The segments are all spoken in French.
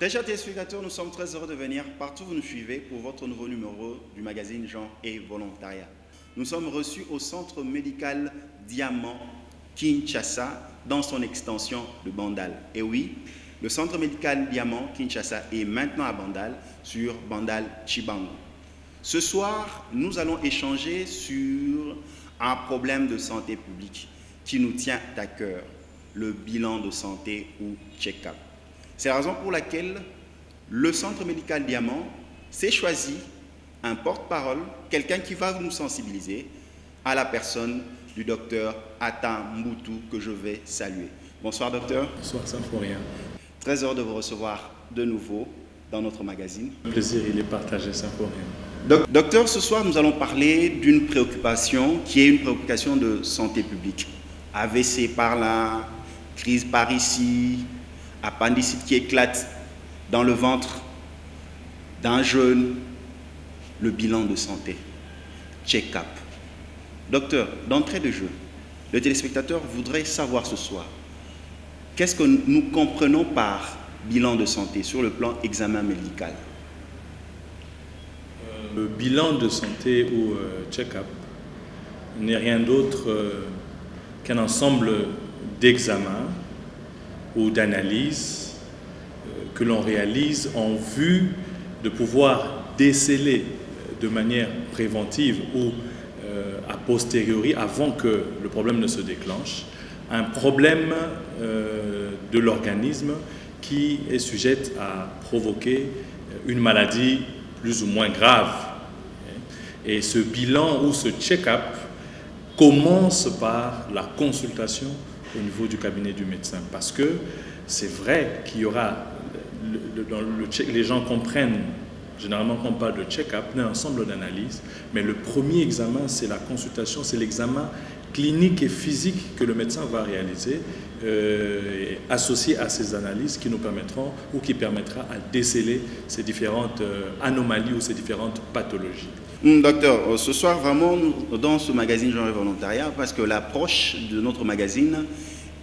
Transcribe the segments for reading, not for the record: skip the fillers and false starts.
Très chers téléspectateurs, nous sommes très heureux de venir partout où vous nous suivez pour votre nouveau numéro du magazine Genre et Volontariat. Nous sommes reçus au Centre médical Diamant Kinshasa dans son extension de Bandal. Et oui, le Centre médical Diamant Kinshasa est maintenant à Bandal sur Bandal Chibango. Ce soir, nous allons échanger sur un problème de santé publique qui nous tient à cœur, le bilan de santé ou check-up. C'est la raison pour laquelle le Centre médical Diamant s'est choisi un porte-parole, quelqu'un qui va nous sensibiliser à la personne du docteur Atta Mbutu que je vais saluer. Bonsoir docteur. Bonsoir, ça ne faut rien. Très heureux de vous recevoir de nouveau dans notre magazine. Le plaisir, il est partagé, ça ne faut rien. Docteur, ce soir nous allons parler d'une préoccupation qui est une préoccupation de santé publique. AVC par là, crise par ici, appendicite qui éclate dans le ventre d'un jeune, le bilan de santé, check-up. Docteur, d'entrée de jeu, le téléspectateur voudrait savoir ce soir, qu'est-ce que nous comprenons par bilan de santé sur le plan examen médical? Le bilan de santé ou check-up n'est rien d'autre qu'un ensemble d'examens ou d'analyses que l'on réalise en vue de pouvoir déceler de manière préventive ou a posteriori, avant que le problème ne se déclenche, un problème de l'organisme qui est sujet à provoquer une maladie plus ou moins grave. Et ce bilan ou ce check-up commence par la consultation au niveau du cabinet du médecin. Parce que c'est vrai qu'il y aura, les gens comprennent généralement qu'on parle de check-up, d'un ensemble d'analyses, mais le premier examen, c'est la consultation, c'est l'examen clinique et physique que le médecin va réaliser, associé à ces analyses qui nous permettront ou qui permettra à déceler ces différentes anomalies ou ces différentes pathologies. Docteur, ce soir vraiment dans ce magazine Genre et Volontariat, parce que l'approche de notre magazine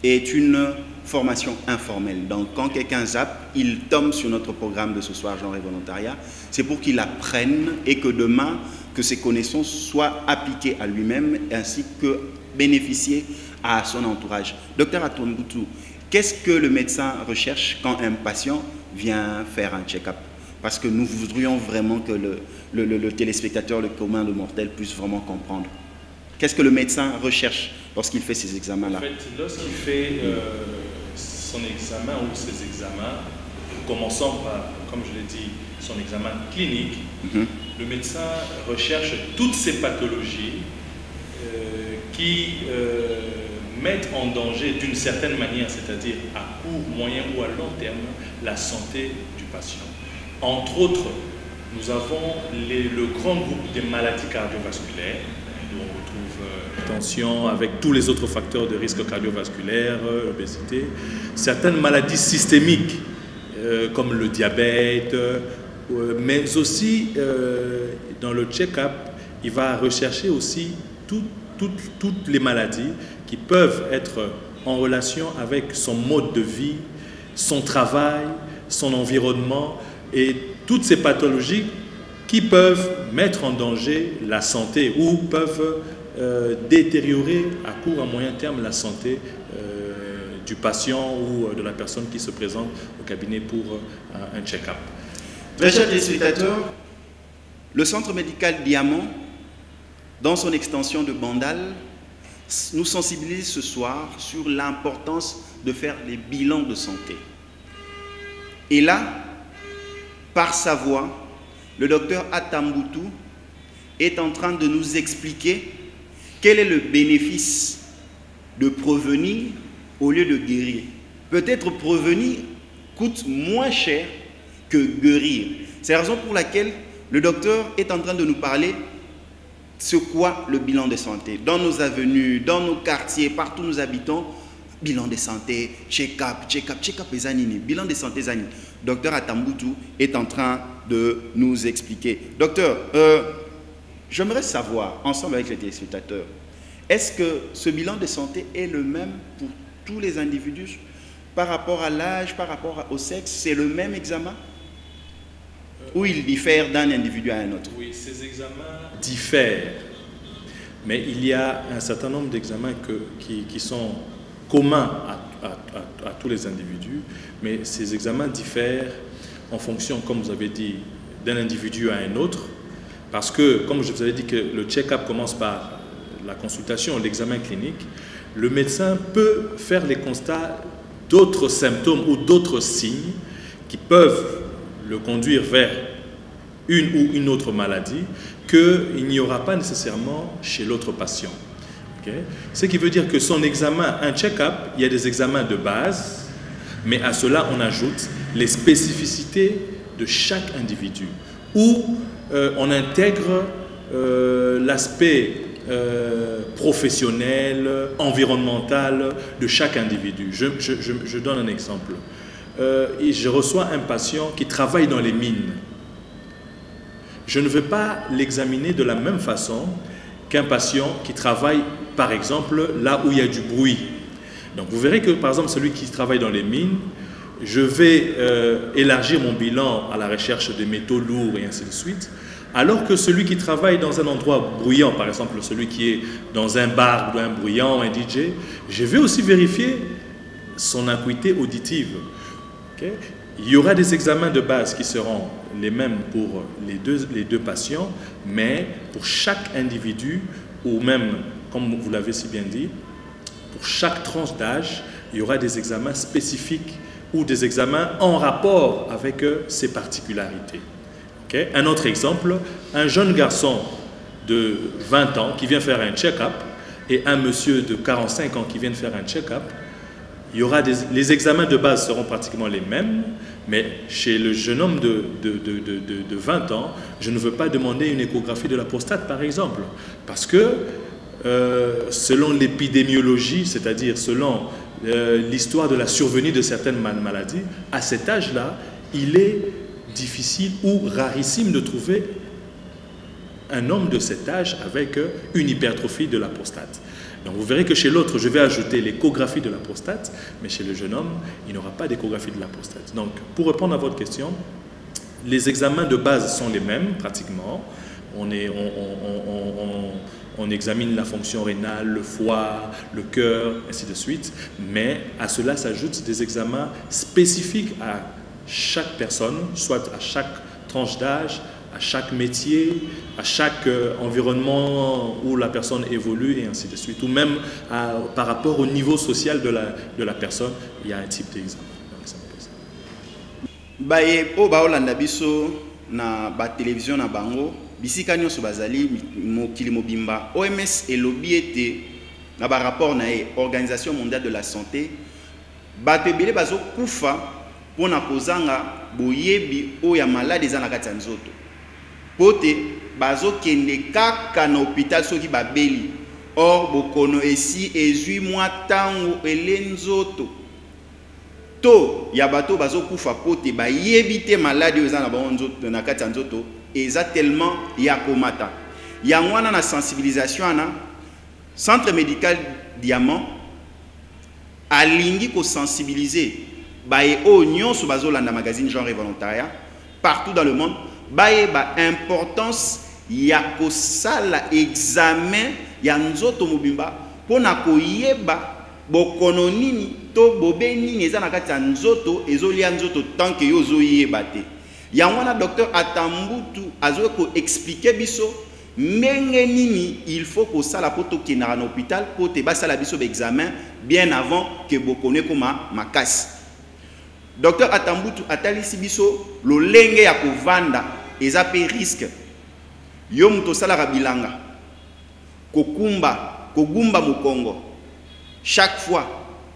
est une formation informelle. Donc quand quelqu'un zappe, il tombe sur notre programme de ce soir Genre et Volontariat, c'est pour qu'il apprenne et que demain, que ses connaissances soient appliquées à lui-même ainsi que bénéficier à son entourage. Docteur Atta Mbutu, qu'est-ce que le médecin recherche quand un patient vient faire un check-up? Parce que nous voudrions vraiment que le téléspectateur, le commun de mortel puisse vraiment comprendre. Qu'est-ce que le médecin recherche lorsqu'il fait ces examens-là? En fait, lorsqu'il fait son examen ou ses examens, commençant par, comme je l'ai dit, son examen clinique, le médecin recherche toutes ces pathologies qui mettent en danger d'une certaine manière, c'est-à-dire à court, moyen ou à long terme, la santé du patient. Entre autres, nous avons le grand groupe des maladies cardiovasculaires, où on retrouve tension avec tous les autres facteurs de risque cardiovasculaire, obésité, certaines maladies systémiques comme le diabète, mais aussi dans le check-up, il va rechercher aussi toutes les maladies qui peuvent être en relation avec son mode de vie, son travail, son environnement et toutes ces pathologies qui peuvent mettre en danger la santé ou peuvent détériorer à court, à moyen terme la santé du patient ou de la personne qui se présente au cabinet pour un check-up. Très chers téléspectateurs, le Centre médical Diamant, dans son extension de Bandal, nous sensibilise ce soir sur l'importance de faire les bilans de santé. Et là, par sa voix, le docteur Atta Mbutu est en train de nous expliquer quel est le bénéfice de prévenir au lieu de guérir. Peut-être prévenir coûte moins cher que guérir. C'est la raison pour laquelle le docteur est en train de nous parler de quoi le bilan de santé. Dans nos avenues, dans nos quartiers, partout où nous habitons, bilan de santé, check-up, les anini, bilan de santé, les anini. Docteur Atta Mbutu est en train de nous expliquer. Docteur, j'aimerais savoir, ensemble avec les téléspectateurs, est-ce que ce bilan de santé est le même pour tous les individus par rapport à l'âge, par rapport au sexe, c'est le même examen? Ou il diffère d'un individu à un autre? Oui, ces examens diffèrent, mais il y a un certain nombre d'examens qui sont communs à tous les individus, mais ces examens diffèrent en fonction, comme vous avez dit, d'un individu à un autre, parce que, comme je vous avais dit que le check-up commence par la consultation, l'examen clinique, le médecin peut faire les constats d'autres symptômes ou d'autres signes qui peuvent le conduire vers une ou une autre maladie qu'il n'y aura pas nécessairement chez l'autre patient. Okay? Ce qui veut dire que son examen, un check-up, il y a des examens de base, mais à cela on ajoute les spécificités de chaque individu, où on intègre l'aspect professionnel, environnemental de chaque individu. Je donne un exemple. Je reçois un patient qui travaille dans les mines. Je ne vais pas l'examiner de la même façon qu'un patient qui travaille, par exemple, là où il y a du bruit. Donc vous verrez que, par exemple, celui qui travaille dans les mines, je vais élargir mon bilan à la recherche de métaux lourds et ainsi de suite, alors que celui qui travaille dans un endroit bruyant, par exemple celui qui est dans un bar ou un bruyant, un DJ, je vais aussi vérifier son acuité auditive. Okay? Il y aura des examens de base qui seront les mêmes pour les deux patients, mais pour chaque individu, ou même, comme vous l'avez si bien dit, pour chaque tranche d'âge, il y aura des examens spécifiques ou des examens en rapport avec ses particularités. Okay? Un autre exemple, un jeune garçon de 20 ans qui vient faire un check-up et un monsieur de 45 ans qui vient faire un check-up, il y aura les examens de base seront pratiquement les mêmes, mais chez le jeune homme de 20 ans, je ne veux pas demander une échographie de la prostate, par exemple, parce que selon l'épidémiologie, c'est-à-dire selon l'histoire de la survenue de certaines maladies, à cet âge-là, il est difficile ou rarissime de trouver un homme de cet âge avec une hypertrophie de la prostate. Donc vous verrez que chez l'autre, je vais ajouter l'échographie de la prostate, mais chez le jeune homme, il n'aura pas d'échographie de la prostate. Donc pour répondre à votre question, les examens de base sont les mêmes pratiquement. On examine la fonction rénale, le foie, le cœur, ainsi de suite, mais à cela s'ajoutent des examens spécifiques à chaque personne, soit à chaque tranche d'âge, à chaque métier, à chaque environnement où la personne évolue et ainsi de suite, ou même par rapport au niveau social de la personne, il y a un type d'examen. Baye po baolanda biso na ba télévision na bango bisika nyonso bazali mokili mobimba OMS elobi ete na ba rapport na Organisation mondiale de la santé bato ebele bazo kufa pona kozanga boyebi o ya malade eza na kati ya nzoto pote bazo kende kaka na hôpital soki babeli or bokono esi ezui mwa tango ele nzoto to ya bato bazo kufa pote bayebi te malade eza na bango nzoto na kati ya nzoto eza tellement ya komata yango wana na sensibilisation ana centre médical Diamant alingi ko sensibiliser baye o nyonso bazolanda magazine genre et volontariat partout dans le monde baye ba importance ya kosala examen ya nzoto mobimba pona koyeba bokono nini to bobe nini eza na kati ya nzoto ezolia nzoto tant que yo zoyeba te yango wana docteur Atambutu azo ko expliquer biso ndenge nini il faut kosala po tokendaka na hôpital po te basala biso ba examen bien avant que bokono koma makasi. Docteur Atambutu atalisi biso lolenge ya kovanda eza pe risque yo muto salaka bilanga kogumba mokongo chaque fois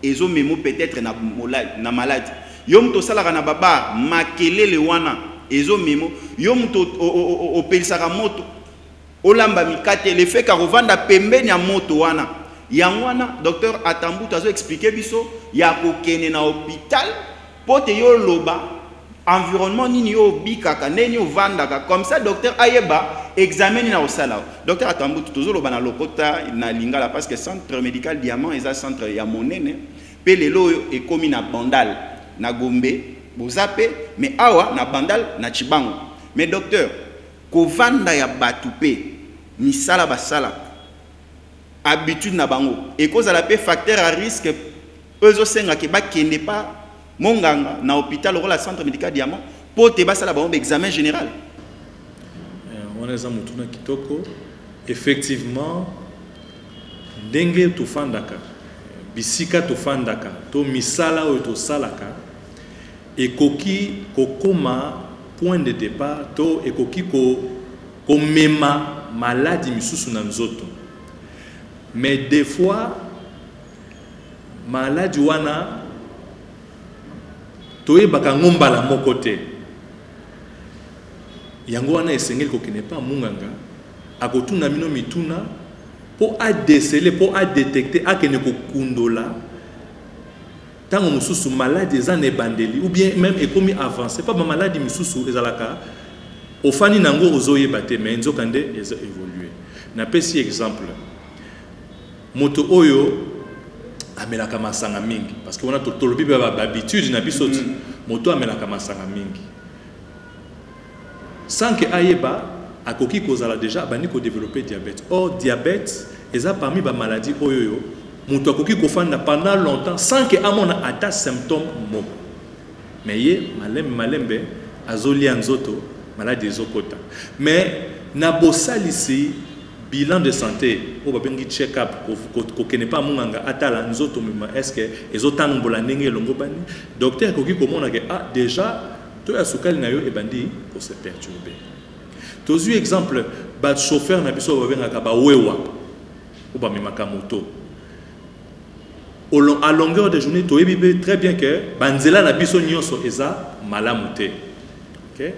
ezo memo peut-être na malade yo muto salaka na baba makelele wana ezo memo yo muto opelisaka moto olamba mikate le fait ka kovanda pembeni ya moto wana yango wana docteur Atambutu azo expliquer biso ya kokene na hôpital pote yo loba environnement nini yo bikaka neni yo vandaka comme ça docteur ayeba examen na osala docteur Atambutu tozo loba na lokota na lingala parce que centre médical Diamant eza centre ya monene pe lelo e komi na bandal na Gombe bozape mais awa na bandal na Chibango. Mais docteur kovanda ya batu pe misala basala habitude na bango et cause à la pe facteur à risque ezo senga ke ba kende pa monganga na hôpital au centre médical Diamant pour te basala ba examen général. On est en mutuna kitoko effectivement ndenge to fandaka bisika to fandaka to misala o to salaka ekoki kokoma point de départ to ekoki ko mema maladie misusu na nzoto. Mais des fois maladie wana to ebaka ngombala moko te yango wana esengeli kokene pa munganga akotuna mino mituna pour a déceler pour a détecter akene kokundola tango mususu maladie eza na ebandeli ou bien même ekomi avancé pas ba maladie misusu ezalaka ofani nango ozoyeba te mais nzokande eza évoluer. Na pesi exemple moto oyo amelaka masanga mingi parce que on a tolobi ba habitude na biso moto amelaka masanga mingi sans que ayeba akoki kozala déjà bani ko développer diabète. Or diabète eza parmi ba maladie oyo moto akoki kofanda pendant longtemps sans que amona ata symptôme mo mais ye malembe azolia nzoto maladie ezokota. Mais na bosalisi bilan de santé o babengi check up ko kene pa munganga atala nzoto mema est-ce que ezotambola ndenge longo bani docteur koki komona ke ah déjà to ya sukali na yo ebandi ko se perturber. Tozu exemple ba chauffeur na biso babengaka ba wewa ou ba memaka moto à longueur de journée to ebibe très bien que banzela na biso nyonso eza malamu te. OK?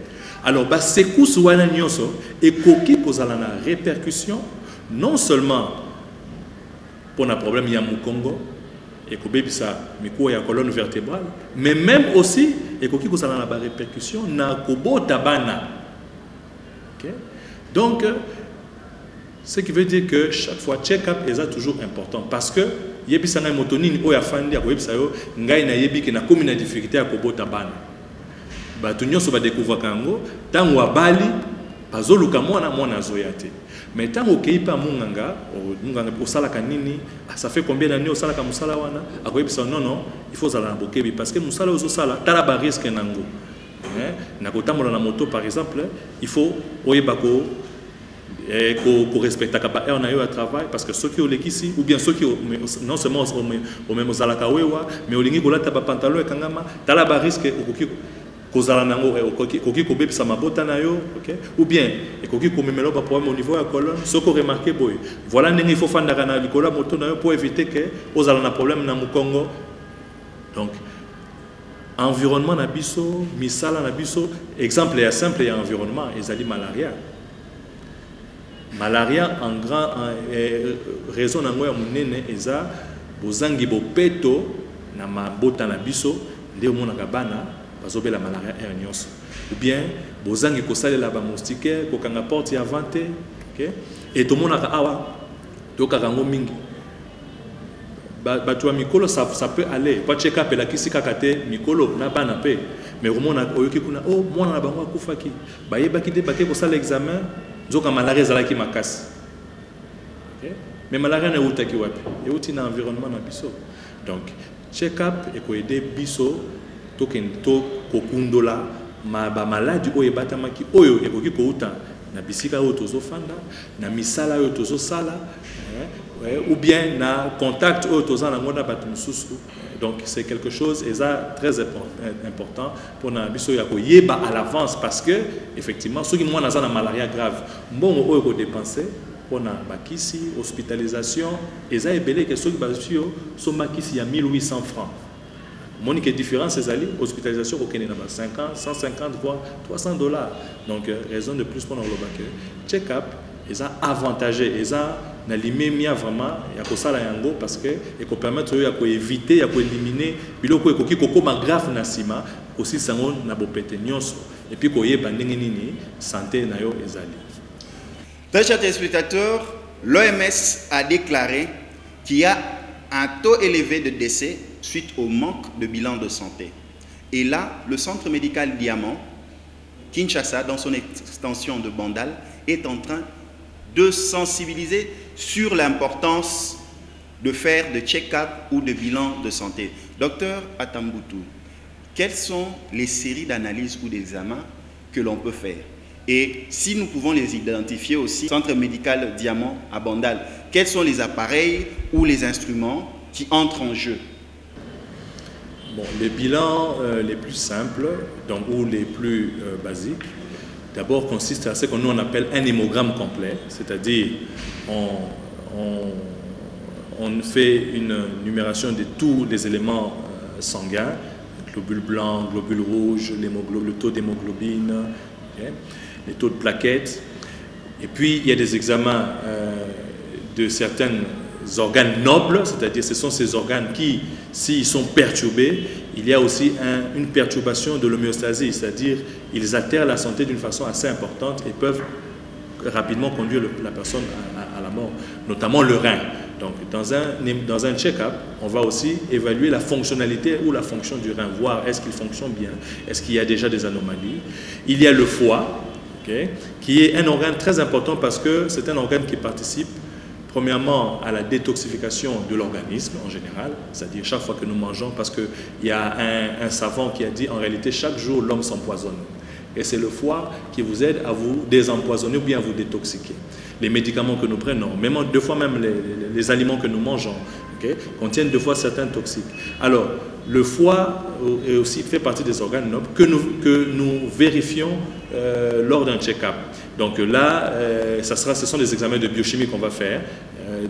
Alors ba secousse wana nyonso ekoki kozala na répercussion non seulement pour un problème ya mukongo ekobebisa mikuwa ya colonne vertébrale mais même aussi ekoki kozala na ba répercussion na kobota bana. OK? Donc ce qui veut dire que chaque fois check-up est toujours important parce que yebisa ngai motonini oya fandi akoyebisa yo ngai na yebi ke na komi na difficulté ya kobota bana. Bato nyonso ba découvrir kango tango abali bazoluka mwana azoya te. Mais tango keipa munganga osalaka nini ça fait combien d'années osalaka musala wana akoyebisa non il faut zala na bokebi parce que musala ozosala tala ba risque nango. Na kotambola na moto par exemple il faut oyeba ko respecter ka heure na yo à travail parce que ceux qui olekisi ou bien ceux qui non seulement au même zalaka wewa mais olingi kolata ba pantalon e kangama tala ba risque okoki kozala nango okoki kobebisa mabota na yo. OK? Ou bien ekoki komemela ba problème au niveau ya colonne soko remarquer boy voilà ndenge il faut fandaka na likola moto na yo pour éviter que ozala na problème na mukongo. Donc environnement na biso misala na biso exemple ya simple ya environnement ezali malaria en grand raison nango ya munene eza bozangi bopeto na mabota na biso nde omonaka bana bazobela malaria air nyonso ou bien bozangi kosalela ba moustiquaire kokanga porte ya vente. OK? Et tomonaka awa tokaka ngo mingi bato ya mikolo ça peut aller pas check up la kisi kakate mikolo na bana pe mais omona oyoki kuna oh mwana na bango akufaki bayebaki te bake kosala examen nzoka malaria ezalaki makasi. OK? Mais malaria na utaki wapi euti na environnement na biso. Donc check up ekoede biso to kokundola ba maladie oyo batamaki oyo ekoki kouta na bisika oyo tozofanda na misala oyo tozosala ou bien na contact oyo tozana ngona bato mususu. Donc c'est quelque chose très important pour na biso ya koyeba à l'avance parce que effectivement ceux qui moi na malaria grave mbongo oyo ko dépenser pour na bakisi hospitalisation eza ebele que ceux qui basio so makisi ya 1800 francs. Monique différence c'est ali hospitalisation au Kenya na 50 150 voire $300. Donc raison de plus pour na lobake check up eza avantageux eza na limemia vraiment ya kosala yango parce que et ko permettre ya ko éviter ya ko éliminer biloko ekoki kokoma grave na sima aussi sango na bopete nyonso et puis ko yeba ndenge nini santé na yo ezali. Très chers téléspectateurs, l'OMS a déclaré qu'il y a un taux élevé de décès suite au manque de bilan de santé. Et là, le centre médical Diamant, Kinshasa, dans son extension de Bandal, est en train de sensibiliser sur l'importance de faire de check-up ou de bilan de santé. Docteur Atamboutou, quelles sont les séries d'analyses ou d'examens que l'on peut faire? Et si nous pouvons les identifier aussi, centre médical Diamant à Bandal, quels sont les appareils ou les instruments qui entrent en jeu? Bon, les bilans les plus simples, donc, ou les plus basiques, d'abord consistent à ce que nous on appelle un hémogramme complet, c'est-à-dire on fait une numération de tous les éléments sanguins, globules blancs, globules rouges, le taux d'hémoglobine, okay, les taux de plaquettes. Et puis il y a des examens de certains organes nobles, c'est-à-dire ce sont ces organes qui, s'ils sont perturbés, il y a aussi une perturbation de l'homéostasie, c'est-à-dire ils altèrent la santé d'une façon assez importante et peuvent rapidement conduire la personne à la mort, notamment le rein. Donc dans un check-up, on va aussi évaluer la fonctionnalité ou la fonction du rein, voir est-ce qu'il fonctionne bien, est-ce qu'il y a déjà des anomalies. Il y a le foie, okay, qui est un organe très important parce que c'est un organe qui participe premièrement à la détoxification de l'organisme en général, c'est-à-dire chaque fois que nous mangeons, parce qu'il y a un savant qui a dit en réalité chaque jour l'homme s'empoisonne. Et c'est le foie qui vous aide à vous désempoisonner ou bien à vous détoxiquer. Les médicaments que nous prenons, même deux fois même les aliments que nous mangeons, okay, contiennent deux fois certains toxiques. Alors, le foie est aussi fait partie des organes nobles que nous vérifions lors d'un check-up. Donc là, ce sont des examens de biochimie qu'on va faire.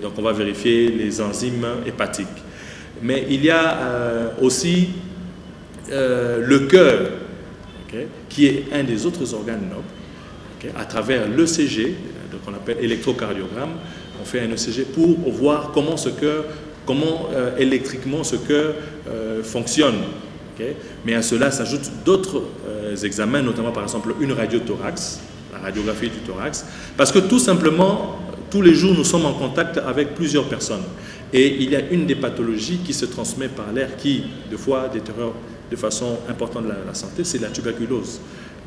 Donc on va vérifier les enzymes hépatiques. Mais il y a aussi le cœur, okay, qui est un des autres organes nobles. Okay, à travers l'ECG, qu'on appelle électrocardiogramme, on fait un ECG pour voir comment électriquement ce cœur fonctionne. Okay? Mais à cela s'ajoutent d'autres examens, notamment par exemple une radiothorax, la radiographie du thorax, parce que tout simplement, tous les jours, nous sommes en contact avec plusieurs personnes. Et il y a une des pathologies qui se transmet par l'air qui, des fois, détériore de façon importante la santé, c'est la tuberculose.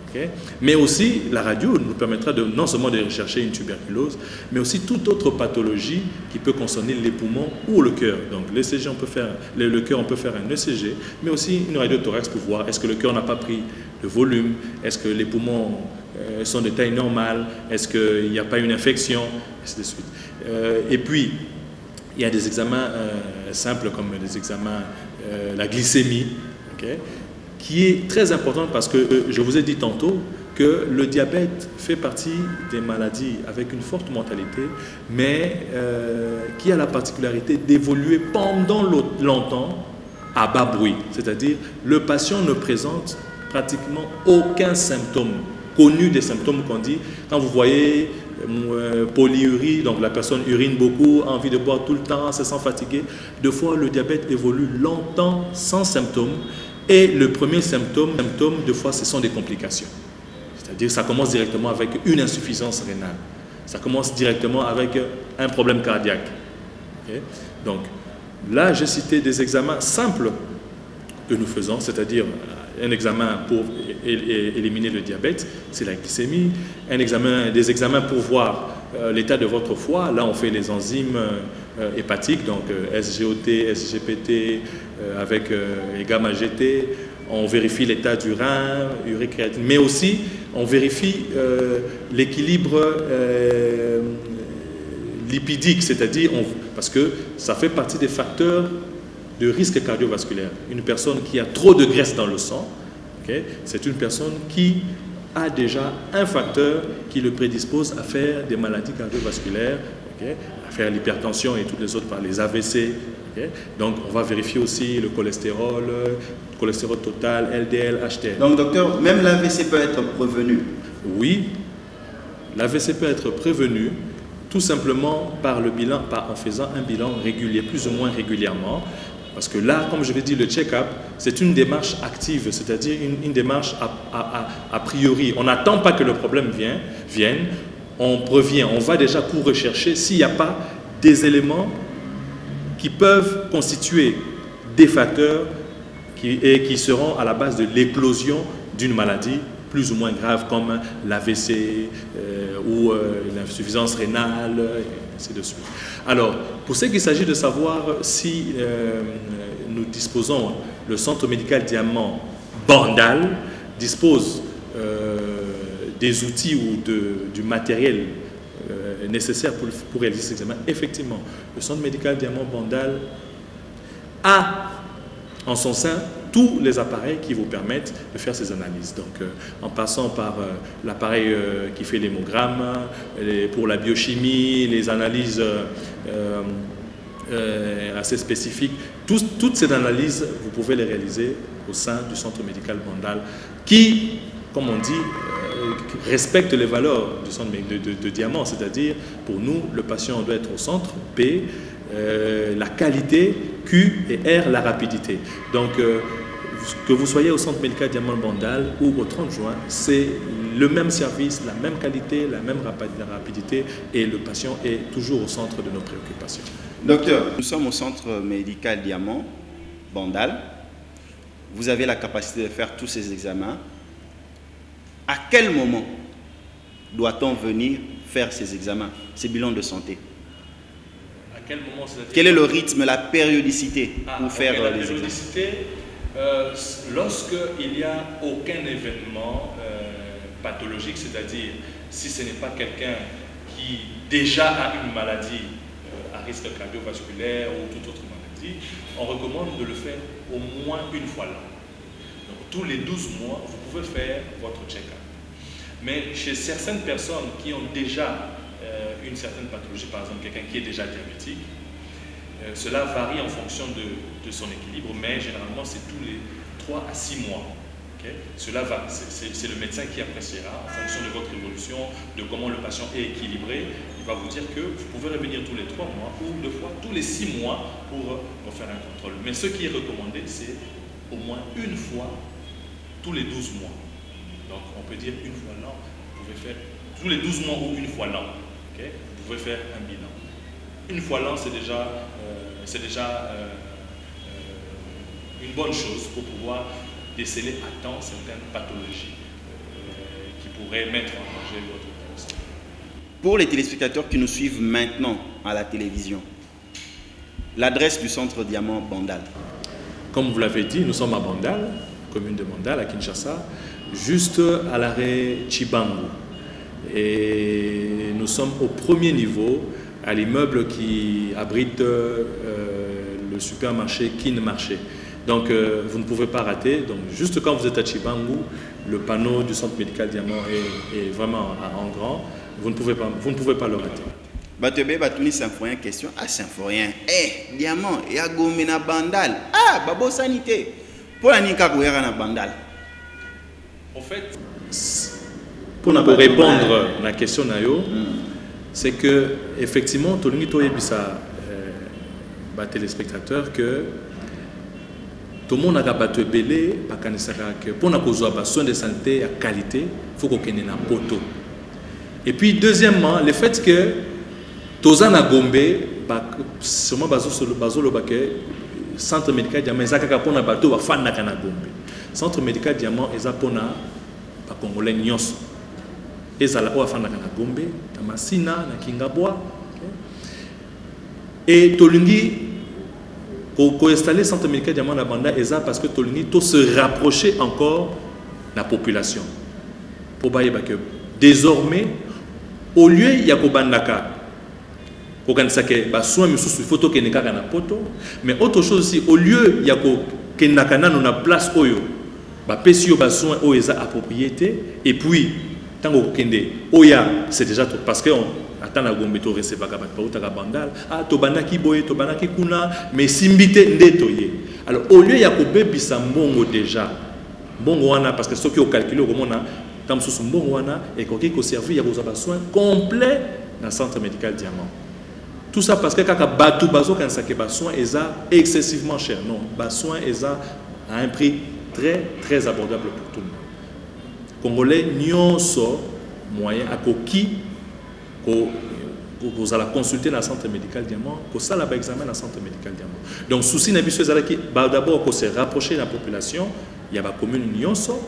Okay? Mais aussi, la radio nous permettra non seulement de rechercher une tuberculose, mais aussi toute autre pathologie qui peut concerner les poumons ou le cœur. Donc, l'ECG, le cœur, on peut faire un ECG, mais aussi une radiothorax pour voir est-ce que le cœur n'a pas pris de volume, est-ce que les poumons sont de taille normale, est-ce qu'il n'y a pas une infection, et ainsi de suite. Et puis, il y a des examens simples comme des examens, la glycémie, okay, qui est très importante parce que je vous ai dit tantôt que le diabète fait partie des maladies avec une forte mortalité, mais qui a la particularité d'évoluer pendant longtemps à bas bruit. C'est-à-dire, le patient ne présente pratiquement aucun symptôme connu des symptômes qu'on dit. Quand vous voyez polyurie, donc la personne urine beaucoup, a envie de boire tout le temps, se sent fatigué, deux fois le diabète évolue longtemps sans symptômes. Et le premier symptôme, de fois, ce sont des complications. C'est-à-dire ça commence directement avec une insuffisance rénale. Ça commence directement avec un problème cardiaque. Okay? Donc là, j'ai cité des examens simples que nous faisons, c'est-à-dire un examen pour éliminer le diabète, c'est la glycémie, des examens pour voir l'état de votre foie. Là, on fait les enzymes hépatiques, donc SGOT, SGPT, avec les gamma-GT. On vérifie l'état du rein, urée créatine, mais aussi on vérifie l'équilibre lipidique, c'est-à-dire, parce que ça fait partie des facteurs de risque cardiovasculaire. Une personne qui a trop de graisse dans le sang, okay, c'est une personne qui a déjà un facteur qui le prédispose à faire des maladies cardiovasculaires, okay, à faire l'hypertension et toutes les autres par les AVC. Okay. Donc on va vérifier aussi le cholestérol total, LDL, HDL. Donc docteur, même l'AVC peut être prévenu? Oui, l'AVC peut être prévenu tout simplement par le bilan, en faisant un bilan régulier, plus ou moins régulièrement. Parce que là, comme je l'ai dit, le check-up, c'est une démarche active, c'est-à-dire une démarche a priori. On n'attend pas que le problème vienne, on prévient, on va déjà pour rechercher s'il n'y a pas des éléments qui peuvent constituer des facteurs qui seront à la base de l'éclosion d'une maladie plus ou moins grave comme l'AVC ou l'insuffisance rénale, et ainsi de suite. Alors, pour ce qu'il s'agit de savoir si nous disposons, le centre médical Diamant Bandal dispose des outils ou du matériel nécessaire pour réaliser cet examen. Effectivement, le centre médical Diamant Bandal a en son sein tous les appareils qui vous permettent de faire ces analyses. Donc, en passant par l'appareil qui fait l'hémogramme, pour la biochimie, les analyses assez spécifiques, toutes ces analyses, vous pouvez les réaliser au sein du centre médical Bandal, qui, comme on dit, respecte les valeurs du centre de Diamant, c'est-à-dire, pour nous, le patient doit être au centre, P, la qualité, Q et R, la rapidité. Donc, que vous soyez au centre médical Diamant Bandal ou au 30 juin, c'est le même service, la même qualité, la même rapidité et le patient est toujours au centre de nos préoccupations. Docteur, nous sommes au centre médical Diamant Bandal. Vous avez la capacité de faire tous ces examens. À quel moment doit-on venir faire ces examens, ces bilans de santé? À quel moment? Quel est le rythme, la périodicité pour faire les examens? La périodicité, lorsqu'il n'y a aucun événement pathologique, c'est-à-dire si ce n'est pas quelqu'un qui déjà a une maladie à risque cardiovasculaire ou toute autre maladie, on recommande de le faire au moins une fois l'an. Donc tous les 12 mois, vous pouvez faire votre check-up. Mais chez certaines personnes qui ont déjà une certaine pathologie, par exemple quelqu'un qui est déjà diabétique, cela varie en fonction de son équilibre, mais généralement c'est tous les 3 à 6 mois. Okay? Cela va, c'est le médecin qui appréciera en fonction de votre évolution, de comment le patient est équilibré. Il va vous dire que vous pouvez revenir tous les 3 mois ou 2 fois tous les 6 mois pour refaire un contrôle. Mais ce qui est recommandé, c'est au moins une fois tous les 12 mois. Donc on peut dire une fois l'an, vous pouvez faire tous les 12 mois ou une fois l'an. Okay? Vous pouvez faire un bilan. Une fois l'an, c'est déjà une bonne chose pour pouvoir déceler à temps certaines pathologies qui pourraient mettre en danger votre santé. Pour les téléspectateurs qui nous suivent maintenant à la télévision, l'adresse du centre Diamant Bandal. Comme vous l'avez dit, nous sommes à Bandal, commune de Bandal, à Kinshasa, juste à l'arrêt Chibangu. Et nous sommes au premier niveau, à l'immeuble qui abrite le supermarché Kin Marché. Donc vous ne pouvez pas rater. Donc juste quand vous êtes à Chibangu, le panneau du centre médical Diamant est vraiment en grand. Vous ne pouvez pas le rater. Batebe batuni Symphorien question. Ah Symphorien, Diamant, il y a Gomena Bandal. Ah babo sanité. Pour la nika koyera na Bandal. En fait, pour répondre à la question Nayo, c'est que effectivement, tout le monde a téléspectateurs que tout le monde a battu belé, que pour avoir soin de santé à qualité, il faut qu'on ait un poteau. Et puis deuxièmement, le fait que Tozana Gombe, sûrement le centre médical Diamant, il y a un bateau qui fan na Gombe. Centre médical Diamant, il y a un Congolais nyonso. Ezala o afanda na Gombe, na Masina, na Kingabwa. Et Tolungi ko installer centre médical Diamant na Banda eza parce que Tolungi to se rapprocher encore de la population. Pour bailler que désormais au lieu il y a ko bandaka ko kanisake ba soin misusu photo keneka na poto, mais autre chose aussi au lieu il y a ko kenaka na na place oyo ba pesio ba soin o eza à propriété et puis Oya, c'est déjà tout parce que attend la Gombe to recevoir ka Bandal, ah to banaki boye to banaki kuna mais simbité ndetoye. Alors au lieu ya ko bebisa mbongo déjà mbongo wana parce que ce qui au calculé comment on a tam sous mbongo wana et ko servir ya ko soin complet dans le centre médical Diamant. Tout ça parce que kaka batu bazo kan sake ba soin eza excessivement cher. Non, ba soin eza à un prix très abordable pour tout le monde. Congolais nyonso moyen à koki ko vous allez consulter dans le centre médical Diamant, pour ça là examen dans le centre médical Diamant. Donc souci n'a d'abord pour se rapprocher de la population, il y a la commune Nyonso,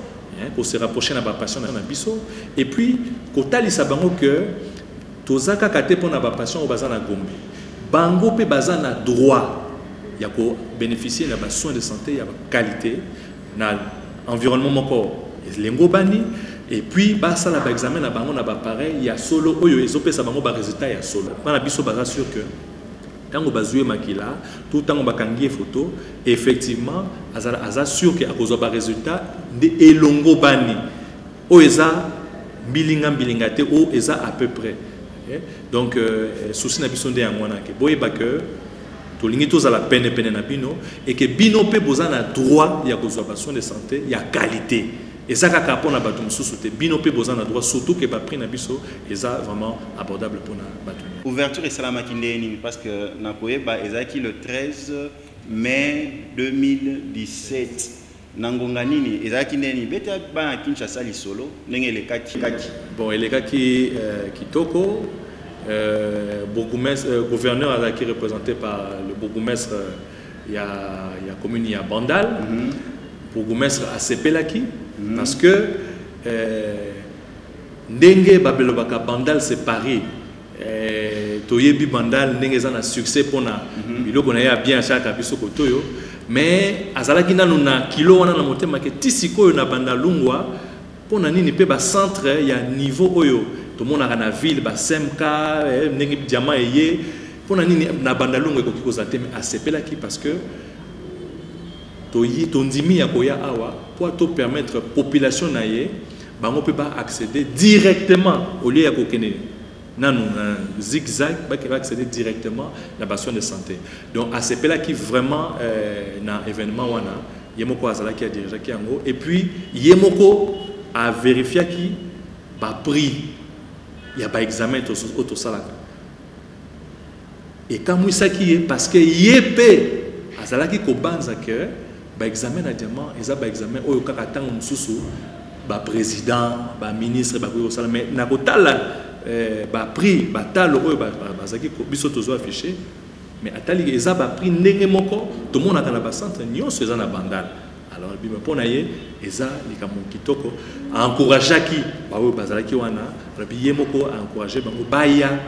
pour se rapprocher de la patient dans biso, et puis quand il s'abango que tozaka kate pour la patient au bazar na Gombe, bango pe bazar na droit, il y a ko bénéficier de soins de santé, il y a qualité, na environnement moko lengo bani. Et puis, ça la examen na bango na ba pareil, il y a solo oyo ezope sa bango ba résultat ya solo. Pana biso baza sûr que tango bazoué makila, tout tango bakangi photo, effectivement, aza sûr que akozo ba résultat de elongo bani. O eza bilinga te o eza à peu près. Donc souci na biso nde yangwana ke boyeba que to lingi to za la peine na bino et que bino pe boza na droit ya kozo ba soins de santé, ya qualité. Et ça, quand on a battu le bino pe bozan a droit, surtout que prix na biso, et ça vraiment abordable pour na battu. Ouverture et salama kindeni parce que na koyeba ezaki le 13 mai 2017. Nangonga nini ezaki ndeni beta ba Kinshasa li solo ndenge le kaki. Bon, il est qui kitoko gouverneur azaki représenté par le bourgmestre il y a commune il y a Bandal. Bourgmestre a sepelaki. Parce que ndenge babelobaka Bandal c'est Paris toyebi Bandal ndenge za na succès pona biloko na ya bien chaque biso kotoyo mais azalaki nanu na kilo wana na motema ke tisiko na Bandalungwa pona nini pe ba centre ya niveau oyo to mona na ville ba semka ndenge diamant eye pona nini na Bandalungwa ko kozate mais asepelaki parce que tondimi ya koya awa pour te permettre population naie bango peut pas accéder directement au lieu ya kokene nanu zigzag ba accéder directement la bastion de santé. Donc à ce là qui vraiment na événement wana yemoko azala qui a dirigé qui yango et puis yemoko a vérifié qui ba prix ya ba examen auto salaka et quand ça qui est parce que yepé azala qui ko banza que ba examen na diamant eza ba examen oyo kaka tango mususu ba président ba ministre ba ko sala mais na kotala ba prix ba talo oyo ba zaki ko biso tozo affiché mais atali eza ba prix ndenge moko to mona kana ba centre nyonso eza na Bandal. Alors bima pona ye eza likambo kitoko encourager ki ba oyo bazalaki wana rabi ye moko encourager bango baya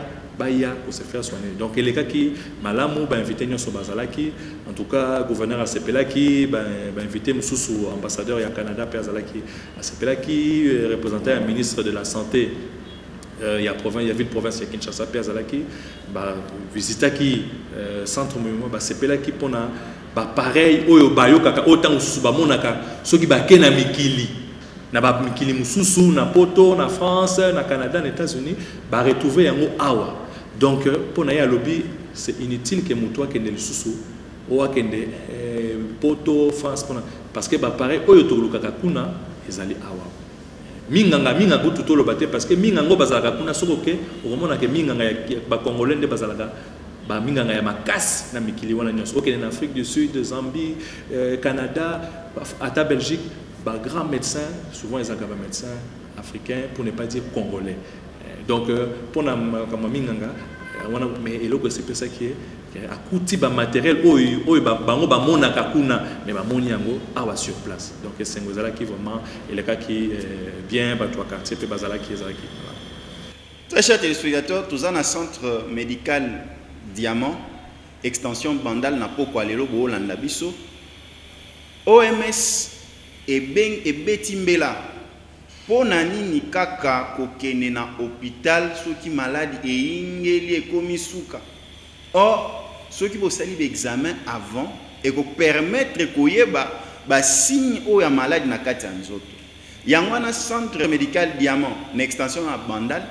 pour se faire soigner. Donc les cas qui malamu ba invité nyonso bazalaki en tout cas gouverneur asepelaki ba invité mususu ambassadeur ya Canada pe azalaki asepelaki représentant un ministre de la santé il y a ville province ya Kinshasa pe azalaki ba visitaki centre mouvement ba sepelaki pona ba pareil oyo bayo kaka autant mususu ba monaka soki ba kena mikili na ba mikili mususu na poto na France na Canada na États-Unis ba retrouver yango awa. Donc, pour nous, lobby, c'est inutile que nous soyons les sous ou que poto France parce que pareil, oyo to lukaka kuna ezali awa. Minganga butu to lobate parce que mingango bazalaka kuna sokoke okomona ke minganga ba congolais nde bazalaka ba minganga ya makasi na mikili wana nyonso. OK, en Afrique du Sud, Zambie, Canada, à Belgique, ba grands médecins, souvent ils ont des médecins africains pour ne pas dire congolais. Donc, pour la minganga, mais il y a c'est ça qui est à coûter ba matériel bango ba monaka kuna mais ba moniango awa sur place. Donc c'est ngozala qui vraiment et le cas qui bien ba trois quartiers pe bazala qui ezaki. Très chers téléspectateurs, tous en un centre médical Diamant extension Bandal na poko alelo bo landa biso OMS et betimbela pona nini kaka kokene na hôpital soki malade e ingeli ekomi suka. Or soki bosali ba examen avant et ko permettre koyeba ba signe o ya malade na kati ya nzoto. Yango na centre médical Diamant na extension na Bandal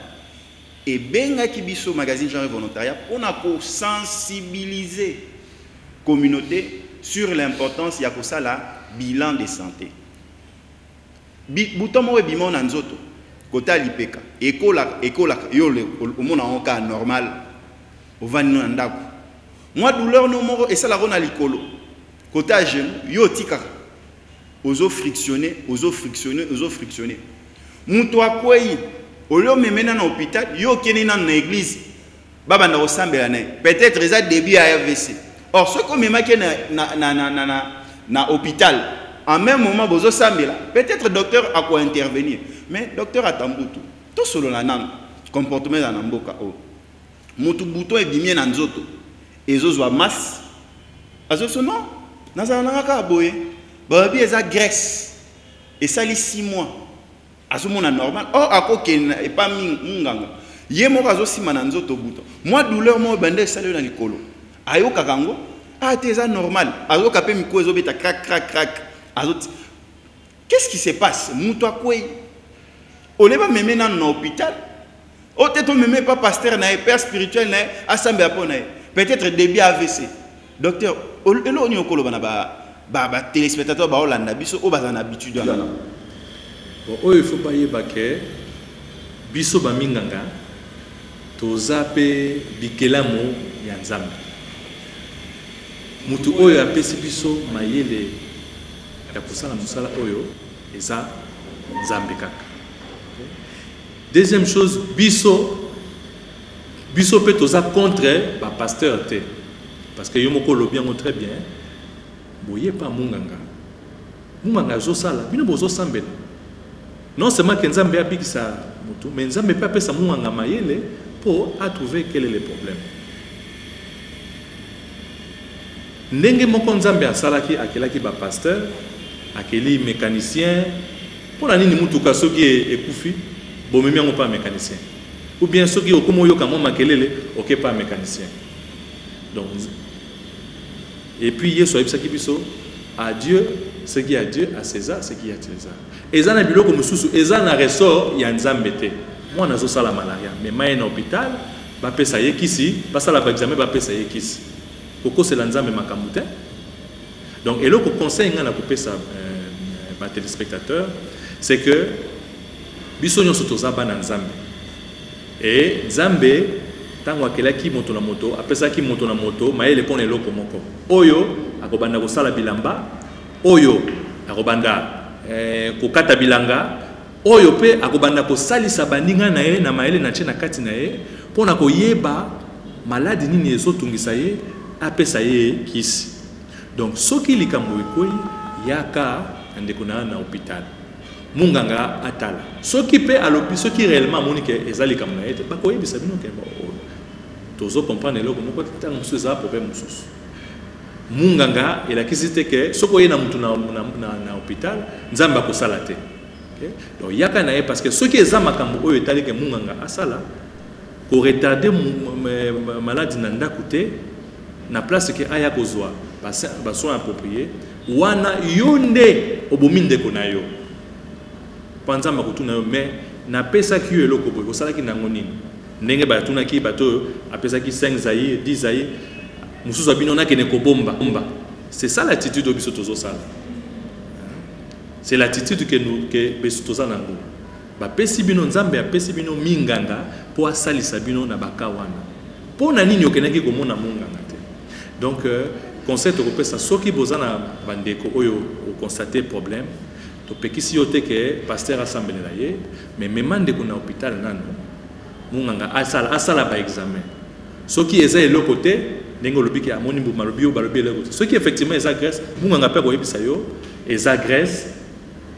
et benga kibiso magazine genre volontariat pona ko sensibiliser communauté sur l'importance ya kosala bilan de santé. Bouton mo bimon na nzoto kota lipeka ekola yo le omona onka normal ovani na ndako moi douleur no moko esala rona likolo kota genou yo tika ozo frictionner muto akwei olio memena na hôpital yo keni na église baba na osambela na peut-être ça début à AVC. Or ce qu'on me marque na hôpital en même moment bozo sambela peut-être docteur a quoi intervenir mais docteur atambutu to solo la nan comportement na mboka o mutu buto ebimie na nzoto ezozwa masse azoso non nazala nanga boye babi eza graisse et ça li 6 mois azomona normal or akokena et pas munganga ye moko azosima na nzoto buto moi douleur mo bande salé na likolo ayoka kango te eza normal ayoka pe miko ezobeta crac crac crac azoti qu'est-ce qui se passe mutu akwei oleba meme na hôpital o te to meme pas pasteur na père spirituel na asambe apona peut-être début AVC docteur elo ni okolo bana ba téléspectateur ba olanda biso o bazana habitude na bon il faut pas yeba ke biso ba minganga toza pe bikelamo ya nzambe mutu oyo apesi biso mayele ya kosala mosala oyo eza nzambe kaka. Deuxième chose, biso pe toza contre ba pasteur te parce que yo moko lobi ngo très bien boye pa munganga zo sala bino bozo sambela non seulement que nzambe abikisa mutu mais nzambe pe apesa munganga mayele pour à trouver quel est le problème. Ndenge moko nzambe asalaki akelaki ba pasteur akeli mécanicien pour la nini mutuka soki ekufi bomemi yango pas mécanicien ou bien soki okomo yoka mo makelele ok pas mécanicien donc et puis yesu ayebisaki biso à Dieu ce qui est à Dieu, à César ce qui est à César. Eza na biloko mususu eza na ressort ya nzambe te moi nazo sala malaria mais maye na hôpital ba pesa yekisi basala ba examen ba pesa yekisi koko c'est la nzambe makambo te. Donc eloko conseil nga na kopesa ba téléspectateurs c'est que biso nyonso toza bana nzambe et nzambe tango akelaki moto na moto apesaki moto na moto mayele pona eloko moko oyo akobanda kosala bilamba oyo akobanda kokata bilanga oyo pe akobanda kosalisa bandinga na ye na mayele na tie na kati na ye pona koyeba maladi nini ezotungisa ye apesa ye kisi. Donc soki likambo ekoyi yaka ndeko na hôpital munganga atala soki pe alobi soki réellement monike ezali comme na ete bakoyebisa bino ke tozo comprendre eloko moko tanga mususu eza problème mususu munganga elakisi te ke soko ye na mutu na hôpital nzambe akosala te. Donc yaka na ye parce que soki eza makambo oyo etali ke munganga asala ko retarder maladie na ndako te na place ke aya kozwa ba soins appropriés wana yonde obomi ndeko na yo panza makutuna yo mais na pesa ki yo eloko boy kosalaki nango nini ndenge batunaki bato apesaki 5 zaï 10 zaï mususu abino na kene ko bomba. C'est ça l'attitude obiso tozo sala. C'est l'attitude que beso toza nango ba pesi bino nzambe apesi bino minganga po asalisa bino na baka wana pona nini okenaki komona munganga te. Donc concept kopesa soki bozana bandeko oyo o constater problème to pekisi yote ke pasteur assemblée ye mais même ndeko na hôpital nano munganga asala ba examen soki eza eloko te ndenge lobiki amoni mbu malobi o balobi eloko te soki effectivement eza graisse munganga pe koyebisa yo eza graisse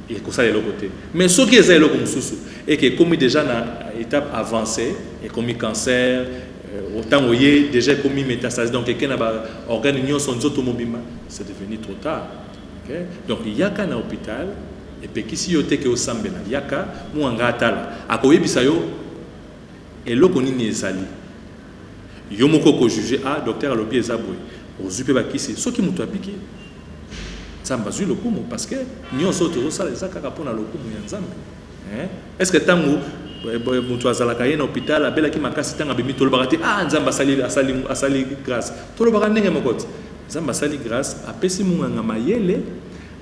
et kosala eloko te mais soki eza eloko mususu et que comme déjà na étape avancée et comme cancer autant oye déjà commis métastase donc quelqu'un a organe nyonso nzoto mobimba c'est devenu trop tard. Okay? Donc yaka na hôpital et puis kisi yote ke osambela yaka muanga atala akoyebisa yo eloko nini ezali yo moko ko juger docteur alobi ezaboy ozupe bakisi soki mutu abiki nzambe azwi lokumu parce que nyonso tozosala eza kaka mpona lokumu ya nzambe. Est-ce que tango mutu azalaka ye na hôpital abelaki makasi ntango abimi tolobaka te nzambe asali grâce tolobaka ndenge moko te nzambe asali grâce apesi munganga mayele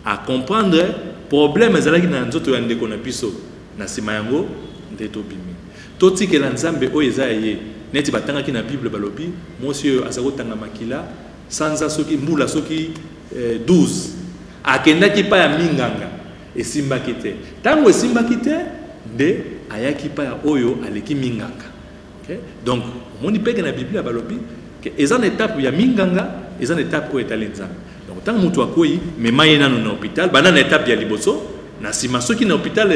a comprendre problème ezalaki na nzoto ya ndeko na biso na nsima yango nde tobimi totikela nzambe oyo eza ye neti batangaki na bible balobi mwasi oyo aza kotanga makila sanza soki mbula soki 12 akendaki pa ya minganga esimbaki te ntango esimbaki te nde ayaki pa ya oyo aleki minganga. Okay? Donc, on dit que dans la Bible, il y a une étape où il y a Minganga, il y a une étape où il y a l'Enzam. Donc, tant que tu as quoi, mais il y a un hôpital, il y a une étape qui est liboso, ceux qui sont dans l'hôpital,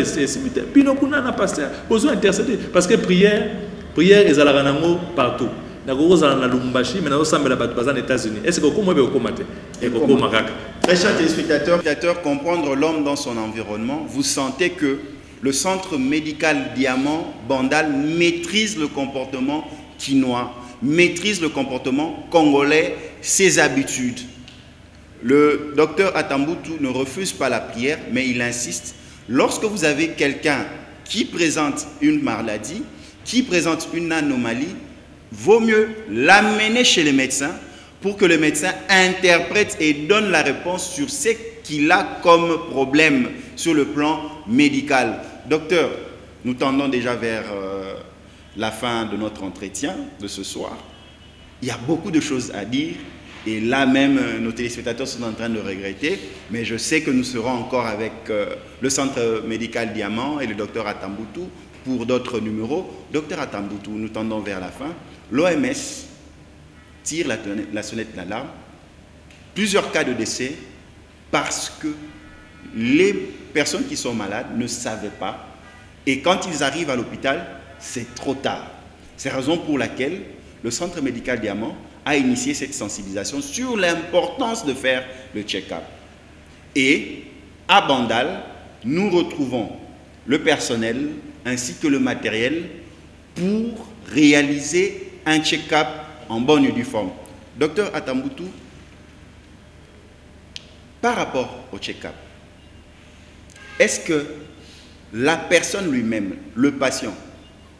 puis nous avons passé, besoin d'intercéder. Parce que prière, ils ont partout. Très chers téléspectateurs, comprendre l'homme dans son environnement, vous sentez que le centre médical Diamant Bandal maîtrise le comportement quinois, maîtrise le comportement congolais, ses habitudes. Le docteur Atamboutou ne refuse pas la prière, mais il insiste. Lorsque vous avez quelqu'un qui présente une maladie, qui présente une anomalie, vaut mieux l'amener chez le médecin pour que le médecin interprète et donne la réponse sur ce qu'il a comme problème sur le plan médical. Docteur, nous tendons déjà vers la fin de notre entretien de ce soir. Il y a beaucoup de choses à dire et là même nos téléspectateurs sont en train de regretter, mais je sais que nous serons encore avec le centre médical Diamant et le docteur Atamboutou pour d'autres numéros. Docteur Atamboutou, nous tendons vers la fin. L'OMS tire la sonnette d'alarme. Plusieurs cas de décès parce que les personnes qui sont malades ne savaient pas. Et quand ils arrivent à l'hôpital, c'est trop tard. C'est la raison pour laquelle le centre médical Diamant a initié cette sensibilisation sur l'importance de faire le check-up. Et à Bandal, nous retrouvons le personnel ainsi que le matériel pour réaliser un check-up en bonne et due forme. Docteur Atamboutou, par rapport au check-up, est-ce que la personne lui-même, le patient,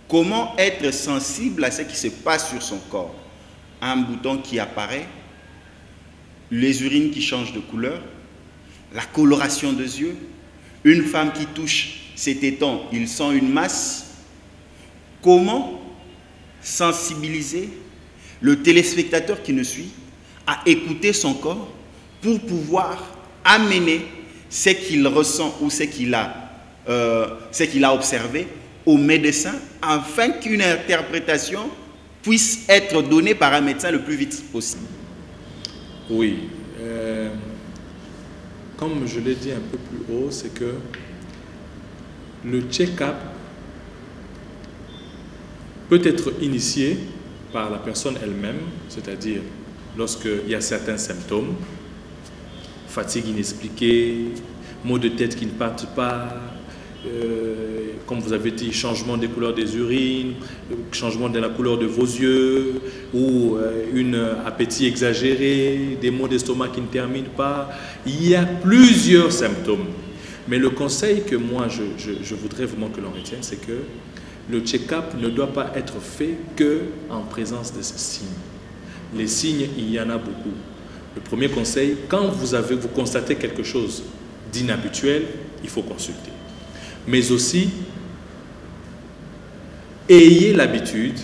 comment être sensible à ce qui se passe sur son corps? Un bouton qui apparaît, les urines qui changent de couleur, la coloration des yeux, une femme qui touche ses tétons, il sent une masse. Comment sensibiliser le téléspectateur qui nous suit à écouter son corps pour pouvoir amener ce qu'il ressent ou ce qu'il a observé au médecin afin qu'une interprétation puisse être donnée par un médecin le plus vite possible? Oui. Comme je l'ai dit un peu plus haut, c'est que le check-up peut être initié par la personne elle-même, c'est-à-dire lorsqu'il y a certains symptômes, fatigue inexpliquée, maux de tête qui ne partent pas, comme vous avez dit, changement des couleurs des urines, changement de la couleur de vos yeux, ou un appétit exagéré, des maux d'estomac qui ne terminent pas. Il y a plusieurs symptômes. Mais le conseil que moi je voudrais vraiment que l'on retienne, c'est que le check-up ne doit pas être fait qu'en présence de ces signes. Les signes, il y en a beaucoup. Le premier conseil, quand vous constatez quelque chose d'inhabituel, il faut consulter. Mais aussi, ayez l'habitude,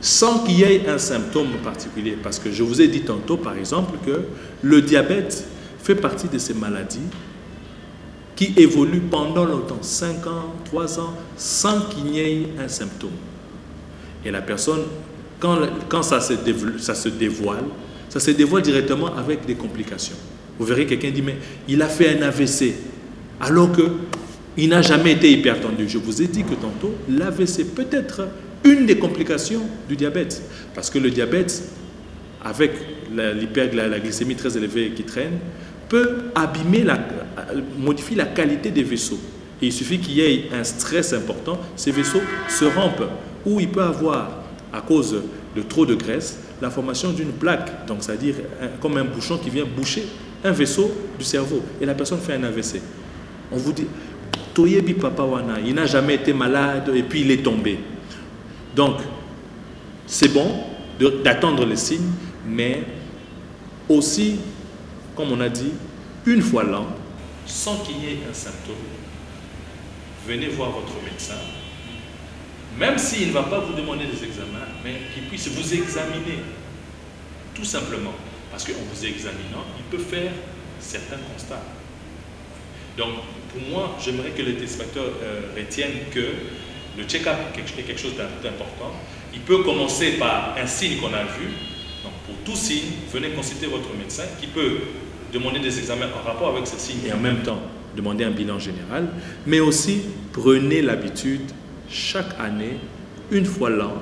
sans qu'il y ait un symptôme particulier, parce que je vous ai dit tantôt, par exemple, que le diabète fait partie de ces maladies qui évoluent pendant longtemps, 5 ans, 3 ans, sans qu'il n'y ait un symptôme. Et la personne, quand ça se dévoile directement avec des complications. Vous verrez quelqu'un dit, mais il a fait un AVC, alors qu'il n'a jamais été hypertendu. Je vous ai dit que tantôt, l'AVC peut être une des complications du diabète. Parce que le diabète, avec la glycémie très élevée qui traîne, peut modifier la qualité des vaisseaux. Et il suffit qu'il y ait un stress important, ces vaisseaux se rompent. Ou il peut avoir, à cause de trop de graisse, la formation d'une plaque, donc c'est-à-dire comme un bouchon qui vient boucher un vaisseau du cerveau. Et la personne fait un AVC. On vous dit, Toyebi Papa Wana, il n'a jamais été malade et puis il est tombé. Donc, c'est bon d'attendre les signes, mais aussi, comme on a dit, une fois l'an, sans qu'il y ait un symptôme, venez voir votre médecin, même s'il ne va pas vous demander des examens, mais qu'il puisse vous examiner, tout simplement. Parce qu'en vous examinant, il peut faire certains constats. Donc, pour moi, j'aimerais que les téléspectateurs retiennent que le check-up est quelque chose d'important, Il peut commencer par un signe qu'on a vu. Donc, pour tout signe, venez consulter votre médecin qui peut demander des examens en rapport avec ce signe et en même temps demander un bilan général. Mais aussi, prenez l'habitude chaque année, une fois l'an,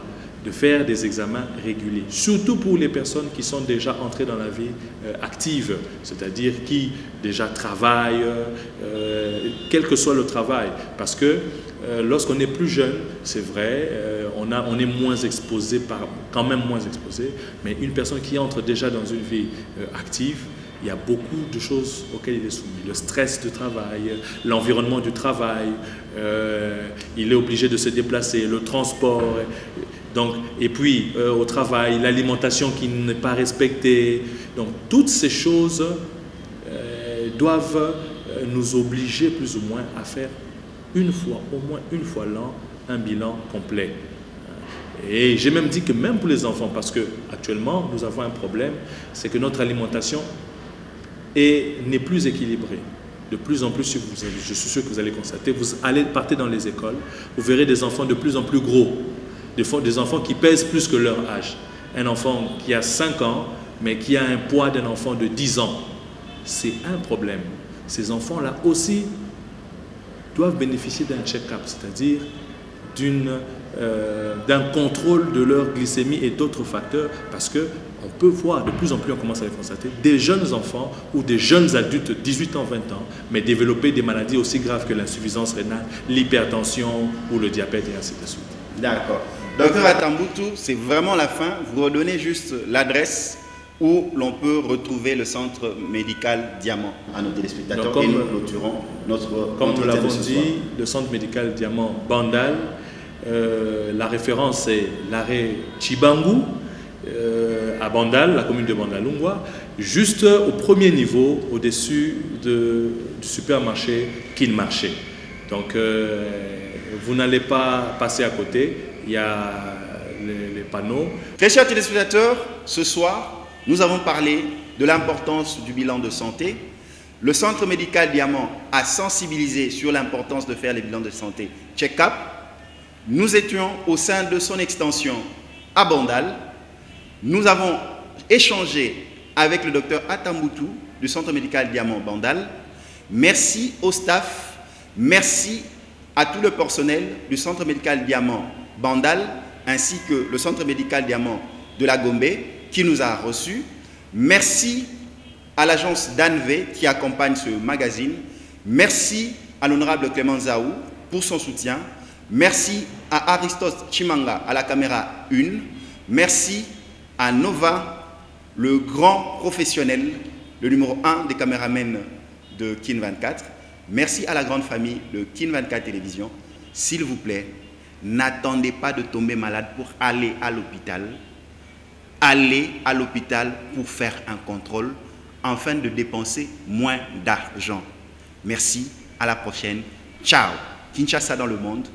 de faire des examens réguliers, surtout pour les personnes qui sont déjà entrées dans la vie active, c'est-à-dire qui déjà travaillent, quel que soit le travail, parce que lorsqu'on est plus jeune, c'est vrai, on est moins exposé, quand même moins exposé, mais une personne qui entre déjà dans une vie active, il y a beaucoup de choses auxquelles il est soumis. Le stress du travail, l'environnement du travail, il est obligé de se déplacer, le transport. Donc, et puis, au travail, l'alimentation qui n'est pas respectée. Donc, toutes ces choses doivent nous obliger plus ou moins à faire au moins une fois l'an, un bilan complet. Et j'ai même dit que même pour les enfants, parce qu'actuellement, nous avons un problème, c'est que notre alimentation n'est plus équilibrée. De plus en plus, je suis sûr que vous allez constater, partez dans les écoles, vous verrez des enfants de plus en plus gros, des enfants qui pèsent plus que leur âge. Un enfant qui a 5 ans, mais qui a un poids d'un enfant de 10 ans. C'est un problème. Ces enfants-là aussi doivent bénéficier d'un check-up, c'est-à-dire d'un contrôle de leur glycémie et d'autres facteurs, parce qu'on peut voir, de plus en plus on commence à les constater, des jeunes enfants ou des jeunes adultes, 18 ans, 20 ans, mais développer des maladies aussi graves que l'insuffisance rénale, l'hypertension ou le diabète et ainsi de suite. D'accord. Docteur Atamboutou, c'est vraiment la fin. Vous redonnez juste l'adresse où l'on peut retrouver le centre médical Diamant à nos téléspectateurs. Donc, et nous clôturons notre comme nous l'avons ce dit, soir. le centre médical Diamant Bandal, la référence est l'arrêt Chibangu à Bandal, la commune de Bandalungwa, juste au premier niveau, au-dessus du supermarché Kinmarché. Donc, vous n'allez pas passer à côté, il y a les panneaux. Très chers téléspectateurs, ce soir, nous avons parlé de l'importance du bilan de santé. Le centre médical Diamant a sensibilisé sur l'importance de faire les bilans de santé check-up. Nous étions au sein de son extension à Bandal. Nous avons échangé avec le docteur Atamboutou du centre médical Diamant Bandal. Merci au staff, merci à tout le personnel du centre médical Diamant Bandal ainsi que le centre médical Diamant de la Gombe qui nous a reçus. Merci à l'agence d'Anve qui accompagne ce magazine. Merci à l'honorable Clément Zaou pour son soutien. Merci à Aristote Chimanga à la caméra 1. Merci à Nova, le grand professionnel, le numéro 1 des caméramens de Kin 24. Merci à la grande famille de Kin 24 Télévision. S'il vous plaît, n'attendez pas de tomber malade pour aller à l'hôpital. Allez à l'hôpital pour faire un contrôle afin de dépenser moins d'argent. Merci, à la prochaine. Ciao. Kinshasa dans le monde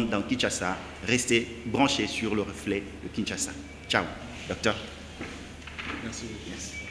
dans Kinshasa. Restez branchés sur le reflet de Kinshasa. Ciao, docteur. Merci beaucoup.